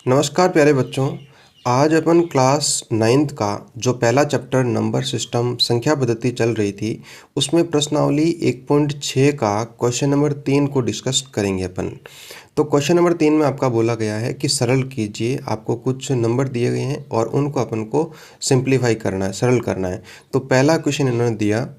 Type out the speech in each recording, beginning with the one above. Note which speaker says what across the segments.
Speaker 1: नमस्कार प्यारे बच्चों। आज अपन क्लास 9th का जो पहला चैप्टर नंबर सिस्टम संख्या पद्धति चल रही थी उसमें प्रश्नावली 1.6 का क्वेश्चन नंबर 3 को डिस्कस करेंगे अपन। तो क्वेश्चन नंबर 3 में आपका बोला गया है कि सरल कीजिए। आपको कुछ नंबर दिए गए हैं और उनको अपन को सिंप्लीफाई करना है, सरल करना है। तो पहला क्वेश्चन इन्होंने दिया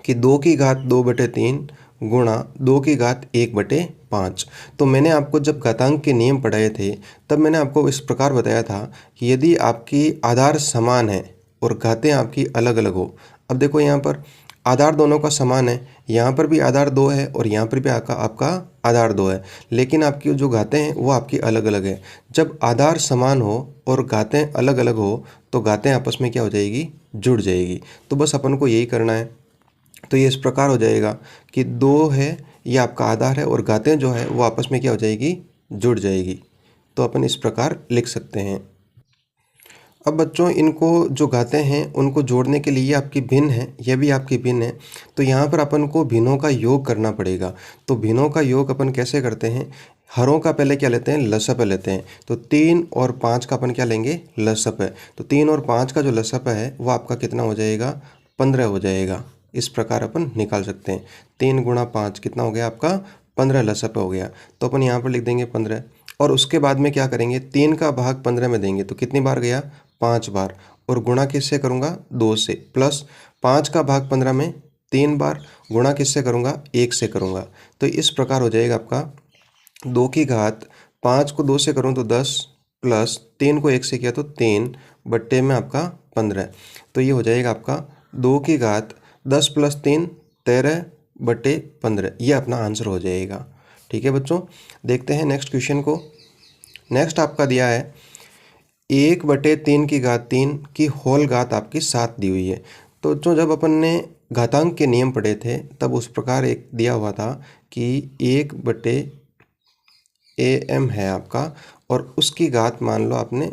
Speaker 1: कि 2 की घात 2/3 गुणा 2 की घात 1/5। तो मैंने आपको जब घातांक के नियम पढ़ाए थे तब मैंने आपको इस प्रकार बताया था कि यदि आपकी आधार समान है और घातें आपकी अलग अलग हो। अब देखो यहाँ पर आधार दोनों का समान है, यहाँ पर भी आधार 2 है और यहाँ पर भी आपका आधार 2 है, लेकिन आपकी जो घातें हैं वो आपकी अलग अलग है। जब आधार समान हो और घातें अलग अलग हो तो घातें आपस में क्या हो जाएगी, जुड़ जाएगी। तो बस अपन को यही करना है। तो ये इस प्रकार हो जाएगा कि 2 है, ये आपका आधार है और घातें जो है वो आपस में क्या हो जाएगी, जुड़ जाएगी। तो अपन इस प्रकार लिख सकते हैं। अब बच्चों इनको जो घातें हैं उनको जोड़ने के लिए ये आपकी भिन्न है, यह भी आपकी भिन्न है। तो यहाँ पर अपन को भिन्नों का योग करना पड़ेगा। तो भिन्नों का योग अपन कैसे करते हैं, हरों का पहले क्या लेते हैं, लसप लेते हैं। तो 3 और 5 का अपन क्या लेंगे, लसप है। तो 3 और 5 का जो लसप है वो आपका कितना हो जाएगा, 15 हो जाएगा। इस प्रकार अपन निकाल सकते हैं। 3 गुणा 5 कितना हो गया आपका, 15 लसप हो गया। तो अपन यहाँ पर लिख देंगे 15 और उसके बाद में क्या करेंगे, 3 का भाग 15 में देंगे तो कितनी बार गया, 5 बार। और गुणा किससे करूँगा, 2 से। प्लस 5 का भाग 15 में 3 बार, गुणा किससे करूँगा, 1 से करूँगा। तो इस प्रकार हो जाएगा आपका 2 की घात 5 को 2 से करूँ तो 10 प्लस 3 को 1 से किया तो 3 बट्टे में आपका 15। तो ये हो जाएगा आपका 2 की घात 10 प्लस 3 13/15। ये अपना आंसर हो जाएगा। ठीक है बच्चों, देखते हैं नेक्स्ट क्वेश्चन को। नेक्स्ट आपका दिया है 1/3 की घात 3 की होल घात आपकी 7 दी हुई है। तो जो जब अपन ने घातांक के नियम पढ़े थे तब उस प्रकार एक दिया हुआ था कि 1/am है आपका और उसकी घात मान लो आपने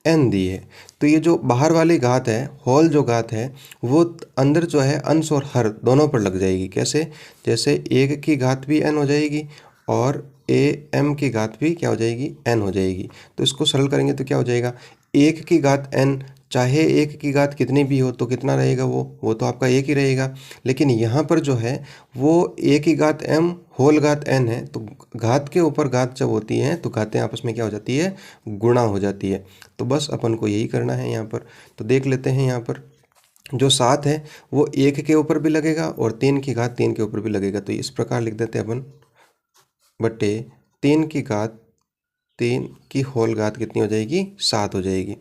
Speaker 1: n दी है। तो ये जो बाहर वाली घात है, होल जो घात है, वो अंदर जो है अंश और हर दोनों पर लग जाएगी। कैसे, जैसे 1 की घात भी n हो जाएगी और am की घात भी क्या हो जाएगी, n हो जाएगी। तो इसको सरल करेंगे तो क्या हो जाएगा, 1 की घात n, चाहे 1 की घात कितनी भी हो तो कितना रहेगा, वो तो आपका 1 ही रहेगा। लेकिन यहाँ पर जो है वो 1 की घात m होल घात n है। तो घात के ऊपर घात जब होती है तो घातें आपस में क्या हो जाती है, गुणा हो जाती है। तो बस अपन को यही करना है यहाँ पर। तो देख लेते हैं, यहाँ पर जो 7 है वो 1 के ऊपर भी लगेगा और 3 की घात 3 के ऊपर भी लगेगा। तो इस प्रकार लिख देते हैं अपन, बट्टे 3 की घात 3 की होल घात कितनी हो जाएगी, 7 हो जाएगी।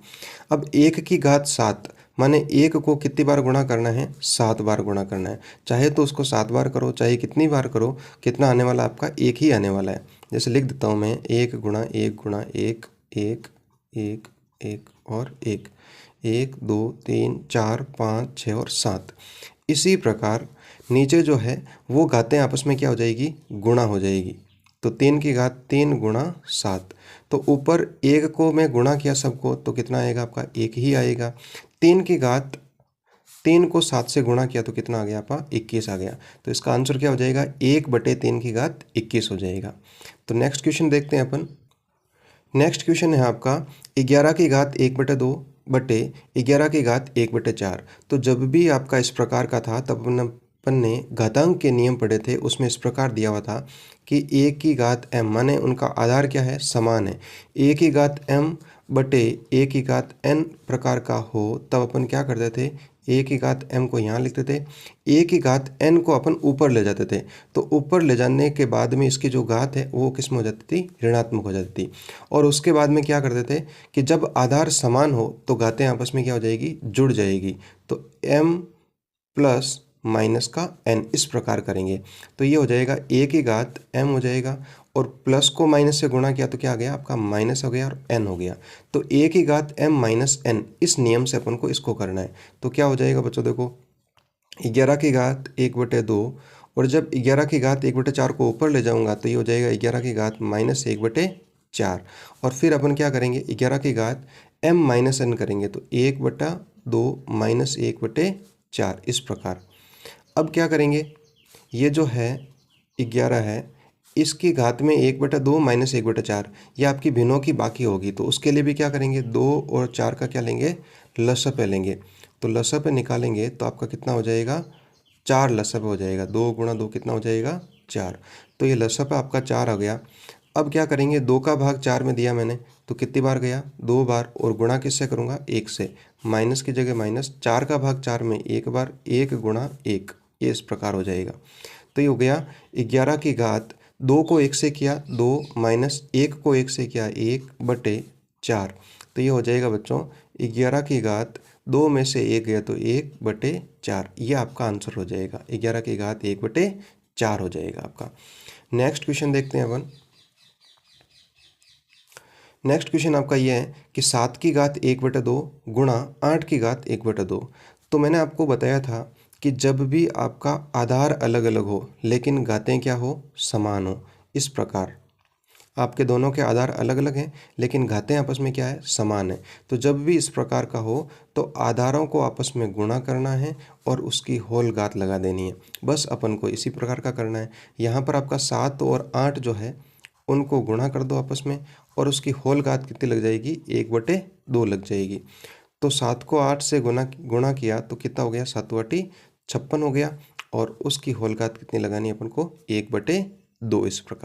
Speaker 1: अब 1 की घात 7 माने 1 को कितनी बार गुणा करना है, 7 बार गुणा करना है। चाहे तो उसको 7 बार करो, चाहे कितनी बार करो, कितना आने वाला आपका 1 ही आने वाला है। जैसे लिख देता हूँ मैं, 1 गुणा 1 गुणा 1 1 1 1 और 1 1 2 3 4 5 6 और 7। इसी प्रकार नीचे जो है वो घातें आपस में क्या हो जाएगी, गुणा हो जाएगी। तो 3 की घात 3 गुणा 7। तो ऊपर 1 को मैं गुणा किया सबको तो कितना आएगा आपका, 1 ही आएगा। 3 की घात 3 को 7 से गुणा किया तो कितना आ गया आपका, 21 आ गया। तो इसका आंसर क्या हो जाएगा, 1/3 की घात 21 हो जाएगा। तो नेक्स्ट क्वेश्चन देखते हैं अपन। नेक्स्ट क्वेश्चन है आपका 11 की घात 1/2 बटे 11 की घात 1/4। तो जब भी आपका इस प्रकार का था तब अपन ने घातांक के नियम पढ़े थे, उसमें इस प्रकार दिया हुआ था कि 1 की घात m माने उनका आधार क्या है, समान है। 1 की घात m बटे 1 की घात n प्रकार का हो तब अपन क्या करते थे, 1 की घात m को यहाँ लिखते थे, 1 की घात n को अपन ऊपर ले जाते थे। तो ऊपर ले जाने के बाद में इसकी जो घात है वो किस में हो जाती थी, ऋणात्मक हो जाती थी। और उसके बाद में क्या करते थे कि जब आधार समान हो तो घातें आपस में क्या हो जाएगी, जुड़ जाएगी। तो m प्लस माइनस का n इस प्रकार करेंगे। तो ये हो जाएगा 1 की घात m हो जाएगा और प्लस को माइनस से गुणा किया तो क्या आ गया आपका, माइनस हो गया और n हो गया। तो 1 की घात m माइनस n, इस नियम से अपन को इसको करना है। तो क्या हो जाएगा बच्चों, देखो 11 की घात 1/2 और जब 11 की घात 1/4 को ऊपर ले जाऊंगा तो ये हो जाएगा 11 की घात माइनस 1/4। और फिर अपन क्या करेंगे, 11 की घात m माइनस n करेंगे तो 1/2 माइनस 1/4 इस प्रकार। अब क्या करेंगे, ये जो है 11 है, इसकी घात में 1/2 माइनस 1/4 ये आपकी भिन्नों की बाकी होगी। तो उसके लिए भी क्या करेंगे, 2 और 4 का क्या लेंगे, लसअ लेंगे। तो लसअ निकालेंगे तो आपका कितना हो जाएगा, 4 लसअ हो जाएगा। 2 गुणा 2 कितना हो जाएगा, 4। तो ये लसअ आपका 4 आ गया। अब क्या करेंगे, 2 का भाग 4 में दिया मैंने तो कितनी बार गया, 2 बार, और गुणा किससे करूँगा, 1 से। माइनस की जगह माइनस, 4 का भाग 4 में 1 बार, 1 गुणा 1, ये इस प्रकार हो जाएगा। तो ये हो गया 11 की घात 2 को 1 से किया 2, माइनस 1 को 1 से किया 1/4। तो ये हो जाएगा बच्चों 11 की घात 2 में से 1 गया तो 1/4। ये आपका आंसर हो जाएगा, 11 की घात 1/4 हो जाएगा आपका। नेक्स्ट क्वेश्चन देखते हैं अपन। नेक्स्ट क्वेश्चन आपका ये है कि 7 की घात 1/2 गुणा 8 की घात 1/2। तो मैंने आपको बताया था कि जब भी आपका आधार अलग अलग हो लेकिन घातें क्या हो, समान हो। इस प्रकार आपके दोनों के आधार अलग अलग हैं लेकिन घातें आपस में क्या है, समान है। तो जब भी इस प्रकार का हो तो आधारों को आपस में गुणा करना है और उसकी होल घात लगा देनी है। बस अपन को इसी प्रकार का करना है। यहाँ पर आपका 7 और 8 जो है उनको गुणा कर दो आपस में और उसकी होल घात कितनी लग जाएगी, 1/2 लग जाएगी। तो 7 को 8 से गुणा गुणा किया तो कितना हो गया, 7/56 हो गया। और उसकी होल घात कितनी लगानी है अपन को, 1/2, इस प्रकार।